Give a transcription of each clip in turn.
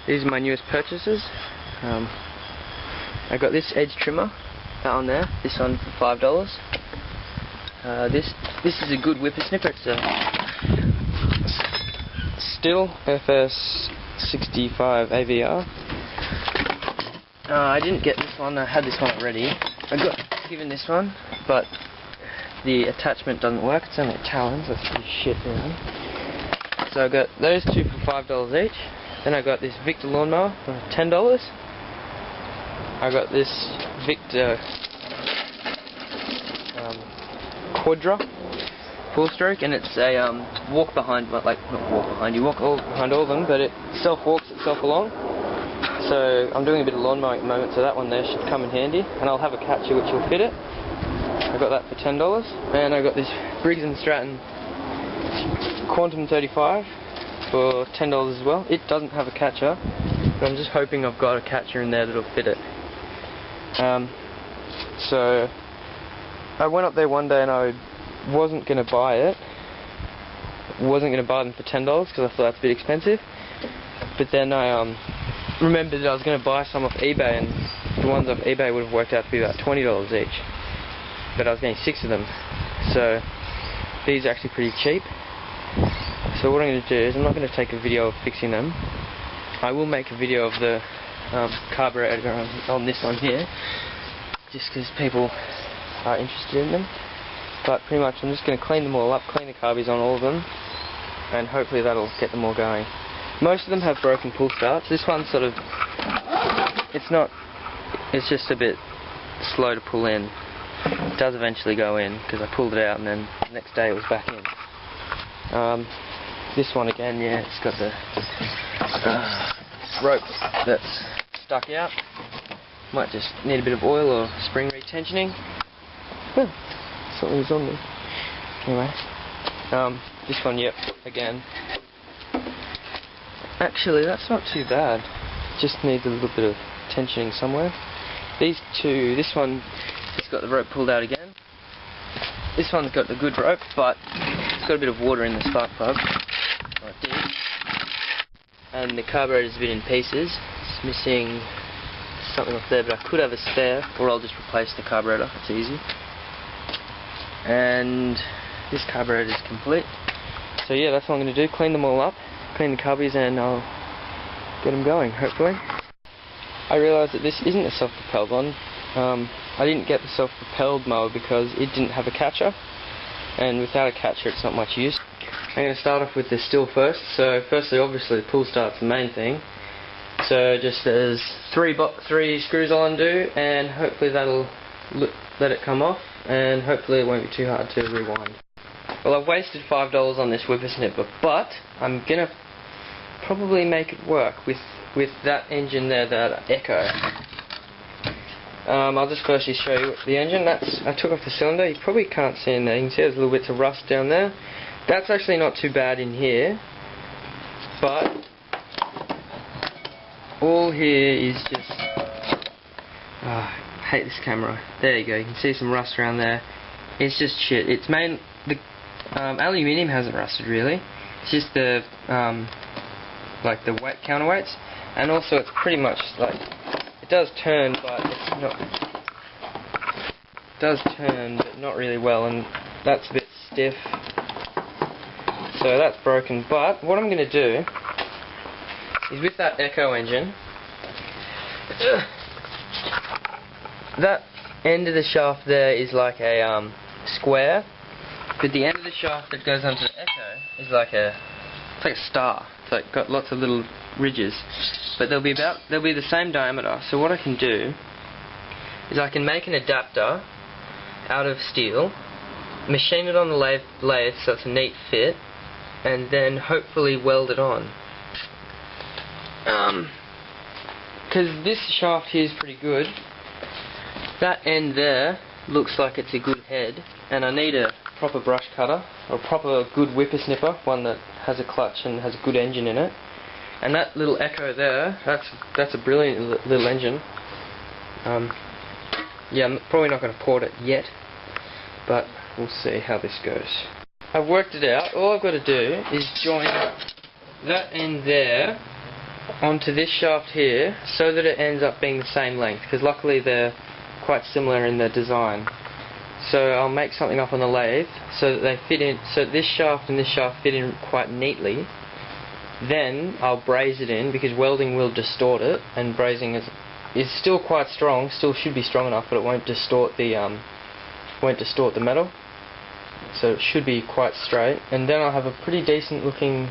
These are my newest purchases. I got this edge trimmer, that one there, this one for $5. This is a good whippersnipper. It's a Stihl FS 65 AVR. I didn't get this one, I had this one already. I got given this one, but the attachment doesn't work, it's only a Talon, so it's pretty shit really. So I got those two for $5 each. Then I got this Victor lawnmower for $10. I got this Victor Quadra 4-stroke, and it's a walk behind, not walk behind, you walk behind all of them, but it self-walks itself along. So I'm doing a bit of lawn mowing at the moment, so that one there should come in handy, and I'll have a catcher which will fit it. I got that for $10, and I got this Briggs & Stratton Quantum 35 for $10 as well. It doesn't have a catcher, but I'm just hoping I've got a catcher in there that'll fit it. So I went up there one day and I wasn't going to buy it. Wasn't going to buy them for $10 because I thought that's a bit expensive. But then I remembered that I was going to buy some off eBay, and the ones off eBay would have worked out to be about $20 each. But I was getting 6 of them, so these are actually pretty cheap. So what I'm going to do is I'm not going to take a video of fixing them. I will make a video of the carburetor on this one here, just because people are interested in them. But pretty much I'm just going to clean them all up, clean the carbies on all of them, and hopefully that'll get them all going. Most of them have broken pull starts. This one sort of, it's just a bit slow to pull in. It does eventually go in because I pulled it out and then the next day it was back in. This one again, yeah, it's got the rope that's stuck out. Might just need a bit of oil or spring retensioning. Oh, something's on there. Anyway, this one, yep, again. Actually, that's not too bad. Just needs a little bit of tensioning somewhere. These two, this one, it's got the rope pulled out again. This one's got the good rope, but it's got a bit of water in the spark plug, like this. And the carburetor's a bit in pieces. It's missing something off there, but I could have a spare, or I'll just replace the carburetor. It's easy. And this carburetor is complete. So yeah, that's what I'm going to do. Clean them all up, clean the carbies, and I'll get them going, hopefully. I realised that this isn't a self-propelled one. I didn't get the self-propelled mower because it didn't have a catcher, and without a catcher it's not much use. I'm going to start off with the Stihl first. So firstly, obviously the pull start's the main thing. So just there's three screws I'll undo, and hopefully that'll let it come off, and hopefully it won't be too hard to rewind. Well, I've wasted $5 on this whippersnipper, but I'm going to probably make it work with that engine there, that Echo. I'll just firstly show you the engine. I took off the cylinder. You probably can't see in there. You can see there's little bits of rust down there. That's actually not too bad in here, but all here is just... I hate this camera. There you go. You can see some rust around there. It's just shit. It's the aluminium hasn't rusted really. It's just the like the weight counterweights, and also it's pretty much like it does turn, but it's not. It does turn, but not really well, and that's a bit stiff. So that's broken. But what I'm going to do is with that Echo engine, that end of the shaft there is like a square, but the end of the shaft that goes onto the Echo is like a star. It's like got lots of little ridges, but they'll be the same diameter. So what I can do is I can make an adapter out of steel, machine it on the lathe so it's a neat fit, and then hopefully weld it on. Because this shaft here is pretty good. That end there looks like it's a good head, and I need a proper brush cutter, or proper good whippersnipper, one that has a clutch and has a good engine in it. And that little Echo there, that's a brilliant little engine. Yeah, I'm probably not going to port it yet, but we'll see how this goes. I've worked it out. All I've got to do is join that end there onto this shaft here so that it ends up being the same length, because luckily they're quite similar in their design. So I'll make something up on the lathe so that they fit in, so this shaft and this shaft fit in quite neatly. Then I'll braze it in, because welding will distort it, and brazing is still quite strong, still should be strong enough, but it won't distort the metal. So it should be quite straight, and then I'll have a pretty decent looking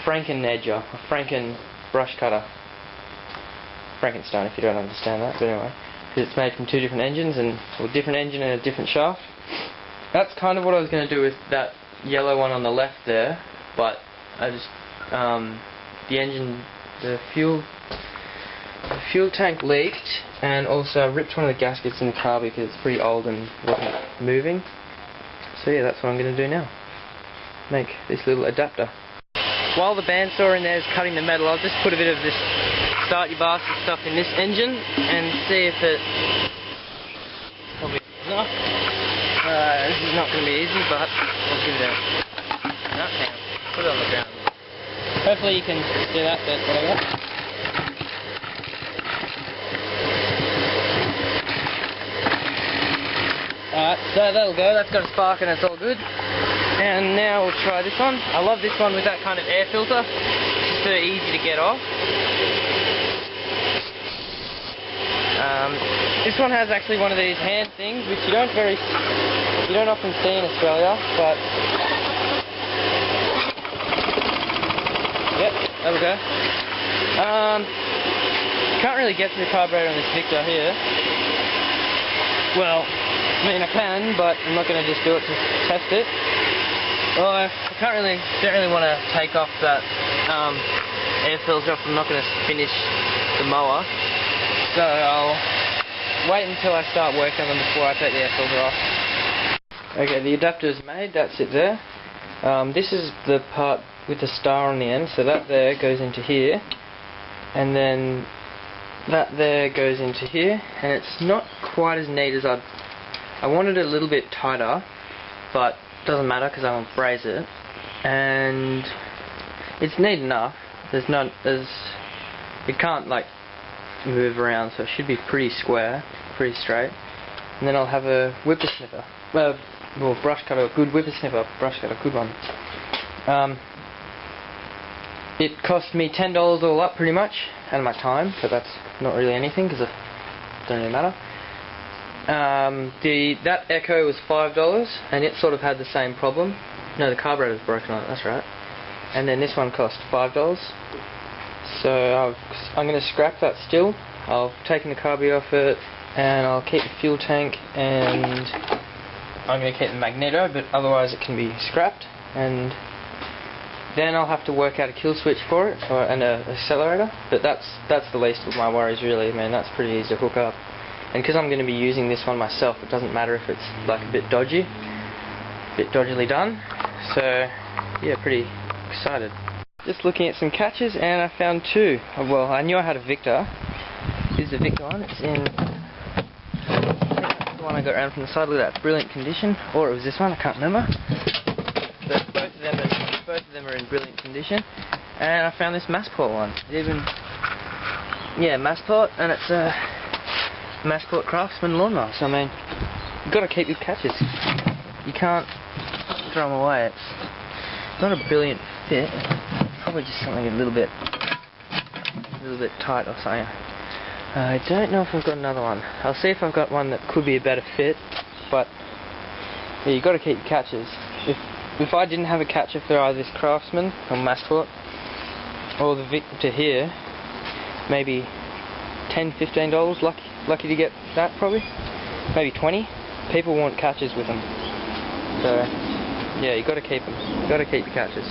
Franken edger, a Franken brush cutter. Frankenstein, if you don't understand that, but anyway, because it's made from two different engines, and a different engine and a different shaft. That's kind of what I was going to do with that yellow one on the left there, but I just the fuel tank leaked, and also I ripped one of the gaskets in the car because it's pretty old and wasn't moving. So yeah, that's what I'm going to do now. Make this little adapter. While the bandsaw in there is cutting the metal, I'll just put a bit of this start your bastard stuff in this engine and see if it probably enough. This is not going to be easy, but I'll give it a no, hang on. Put it on the ground. Hopefully you can do that, but whatever. Alright, so that'll go. That's got a spark and it's all good. And now we'll try this one. I love this one with that kind of air filter. It's just so easy to get off. This one has actually one of these hand things, which you don't often see in Australia, but yep, that'll go. Can't really get to the carburetor on this Victor here. Well, I mean I can, but I'm not going to just do it to test it. Well, I don't really want to take off that air filter if I'm not going to finish the mower. So I'll wait until I start working on them before I take the air filter off. Okay, the adapter is made, that's it there. This is the part with the star on the end, so that there goes into here, and then that there goes into here, and it's not quite as neat as I wanted it a little bit tighter, but it doesn't matter because I won't braze it, and it's neat enough. It can't like move around, so it should be pretty square, pretty straight. And then I'll have a whippersnipper, well, brush cutter, a good whippersnipper, brush cutter, good one. It cost me $10 all up pretty much, out of my time, but that's not really anything because it doesn't really matter. That Echo was $5, and it sort of had the same problem. No, the carburetor was broken on it, that's right. And then this one cost $5. So I'm going to scrap that still. I've taken the carby off it, and I'll keep the fuel tank, and I'm going to keep the magneto, but otherwise it can be scrapped. And then I'll have to work out a kill switch for it, and an accelerator. But that's the least of my worries really. I mean, that's pretty easy to hook up. And because I'm going to be using this one myself, it doesn't matter if it's like a bit dodgy, a bit dodgily done. So yeah, pretty excited. Just looking at some catches, and I found two. Well, I knew I had a Victor. This is a Victor one. It's in, I think that's the one I got around from the side. Look at that, brilliant condition. Or it was this one, I can't remember. But both of them are in brilliant condition. And I found this Massport one. Massport, and it's a Massport Craftsman lawnmower. So I mean, you've got to keep your catches. You can't throw them away. It's not a brilliant fit. Probably just something a little bit tight or something. I don't know if I've got another one. I'll see if I've got one that could be a better fit, but yeah, you've got to keep your catches. If I didn't have a catcher for either this Craftsman or Massport or the Victor here, maybe $10–15, lucky to get that probably, maybe 20. People want catches with them, so yeah, you got to keep them. You got to keep your catches.